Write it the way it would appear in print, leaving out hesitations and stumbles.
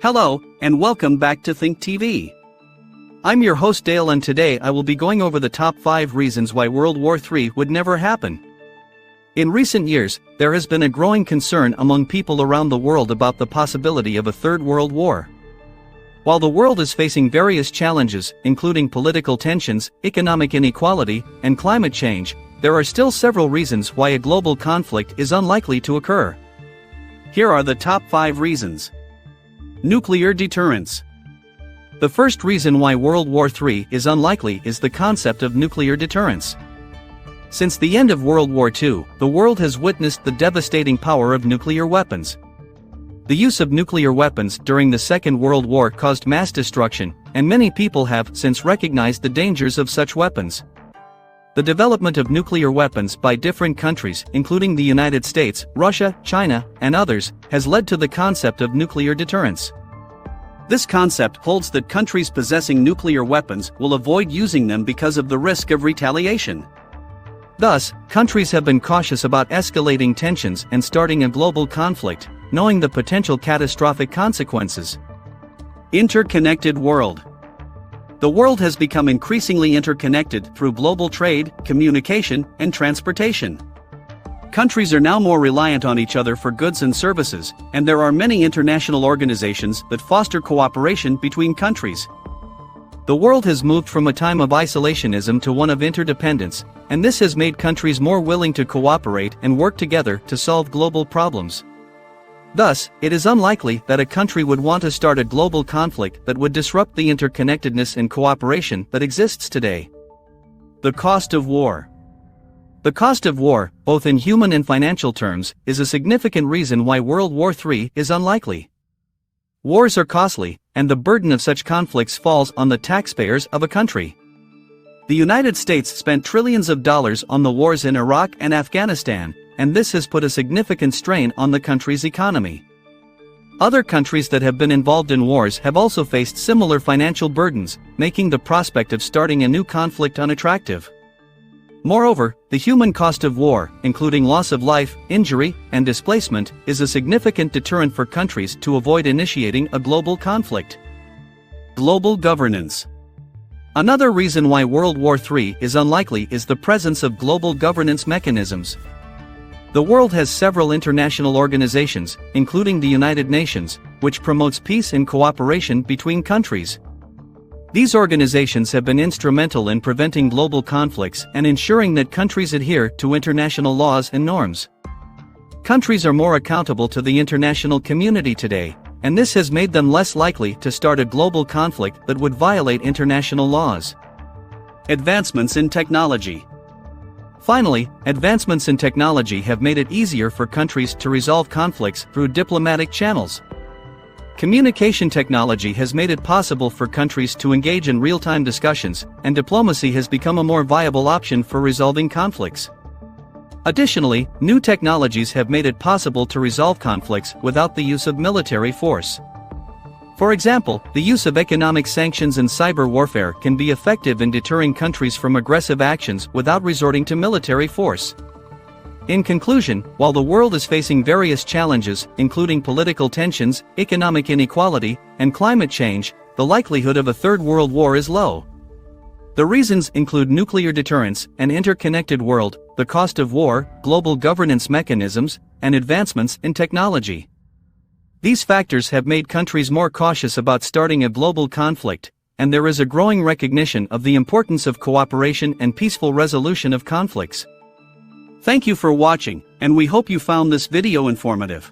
Hello, and welcome back to Think TV. I'm your host Dale, and today I will be going over the top 5 reasons why World War III would never happen. In recent years, there has been a growing concern among people around the world about the possibility of a Third World War. While the world is facing various challenges, including political tensions, economic inequality, and climate change, there are still several reasons why a global conflict is unlikely to occur. Here are the top 5 reasons. Nuclear deterrence. The first reason why World War III is unlikely is the concept of nuclear deterrence. Since the end of World War II, the world has witnessed the devastating power of nuclear weapons. The use of nuclear weapons during the Second World War caused mass destruction, and many people have since recognized the dangers of such weapons. The development of nuclear weapons by different countries, including the United States, Russia, China, and others, has led to the concept of nuclear deterrence. This concept holds that countries possessing nuclear weapons will avoid using them because of the risk of retaliation. Thus, countries have been cautious about escalating tensions and starting a global conflict, knowing the potential catastrophic consequences. Interconnected world. The world has become increasingly interconnected through global trade, communication, and transportation. Countries are now more reliant on each other for goods and services, and there are many international organizations that foster cooperation between countries. The world has moved from a time of isolationism to one of interdependence, and this has made countries more willing to cooperate and work together to solve global problems. Thus, it is unlikely that a country would want to start a global conflict that would disrupt the interconnectedness and cooperation that exists today. The cost of war. The cost of war, both in human and financial terms, is a significant reason why World War III is unlikely. Wars are costly, and the burden of such conflicts falls on the taxpayers of a country. The United States spent trillions of dollars on the wars in Iraq and Afghanistan, and this has put a significant strain on the country's economy. Other countries that have been involved in wars have also faced similar financial burdens, making the prospect of starting a new conflict unattractive. Moreover, the human cost of war, including loss of life, injury, and displacement, is a significant deterrent for countries to avoid initiating a global conflict. Global governance. Another reason why World War III is unlikely is the presence of global governance mechanisms. The world has several international organizations, including the United Nations, which promotes peace and cooperation between countries. These organizations have been instrumental in preventing global conflicts and ensuring that countries adhere to international laws and norms. Countries are more accountable to the international community today, and this has made them less likely to start a global conflict that would violate international laws. Advancements in technology. Finally, advancements in technology have made it easier for countries to resolve conflicts through diplomatic channels. Communication technology has made it possible for countries to engage in real-time discussions, and diplomacy has become a more viable option for resolving conflicts. Additionally, new technologies have made it possible to resolve conflicts without the use of military force. For example, the use of economic sanctions and cyber warfare can be effective in deterring countries from aggressive actions without resorting to military force. In conclusion, while the world is facing various challenges, including political tensions, economic inequality, and climate change, the likelihood of a Third World War is low. The reasons include nuclear deterrence, an interconnected world, the cost of war, global governance mechanisms, and advancements in technology. These factors have made countries more cautious about starting a global conflict, and there is a growing recognition of the importance of cooperation and peaceful resolution of conflicts. Thank you for watching, and we hope you found this video informative.